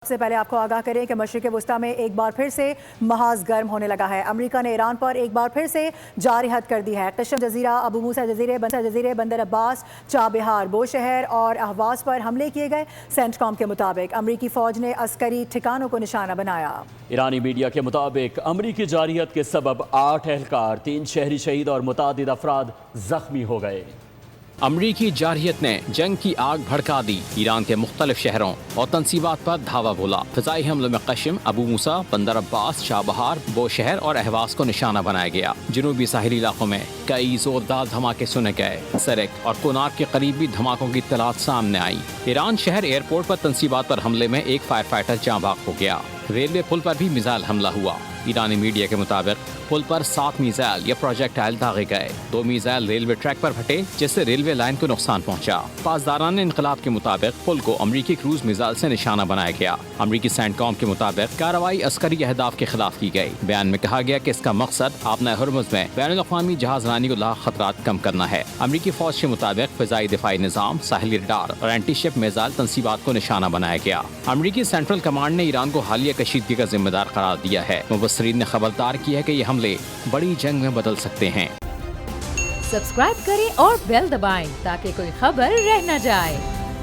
سے پہلے آپ کو آگاہ کریں کہ مشرق وسطی میں ایک بار پھر سے محاذ گرم ہونے لگا ہے۔ امریکہ نے ایران پر ایک بار پھر سے جاری حد کر دی ہے۔ قشم جزیرہ، ابو موسیٰ جزیرے، بندر عباس، چابہار، بوشہر اور اہواز پر حملے کیے گئے۔ سینٹ کام کے مطابق امریکی فوج نے عسکری ٹھکانوں کو نشانہ بنایا۔ ایرانی میڈیا کے مطابق امریکی جارحیت کے سبب 8 اہلکار، 3 شہری شہید اور متعدد افراد زخمی ہو گئے۔ امریکی جارحیت نے جنگ کی آگ بھڑکا دی، ایران کے مختلف شہروں اور تنصیبات پر دھاوا بولا۔ فضائی حملوں میں قشم، ابو موسیٰ، بندر عباس، چابہار، بوشہر اور اہواز کو نشانہ بنایا گیا۔ جنوبی ساحلی علاقوں میں کئی زوردار دھماکے سنے گئے۔ سرک اور کونار کے قریب بھی دھماکوں کی اطلاعات سامنے آئی۔ ایران شہر ایئرپورٹ پر تنصیبات پر حملے میں ایک فائر فائٹر جاں بحق ہو گیا۔ ریلوے پل پر بھی میزائل حملہ ہوا۔ ایرانی میڈیا کے مطابق پل پر 7 میزائل یا پروجیکٹائل داغے گئے۔ 2 میزائل ریلوے ٹریک پر پھٹے جس سے ریلوے لائن کو نقصان پہنچا۔ پاسداران انقلاب کے مطابق پل کو امریکی کروز میزائل سے نشانہ بنایا گیا۔ امریکی سینٹ کام کے مطابق کارروائی عسکری اہداف کے خلاف کی گئی۔ بیان میں کہا گیا کہ اس کا مقصد آبنۂ ہرمز میں بین الاقوامی جہاز رانی کو لاحق خطرات کم کرنا ہے۔ امریکی فوج کے مطابق فضائی دفاعی نظام، ساحلی ریڈار اور اینٹی شپ میزائل تنصیبات کو نشانہ بنایا گیا۔ امریکی سینٹرل کمانڈ نے ایران کو حالیہ کشیدگی کا ذمہ دار قرار دیا ہے۔ مبصرین نے خبردار کیا ہے کہ یہ حملے بڑی جنگ میں بدل سکتے ہیں۔ سبسکرائب کریں اور بیل دبائیں تاکہ کوئی خبر رہ نہ جائے۔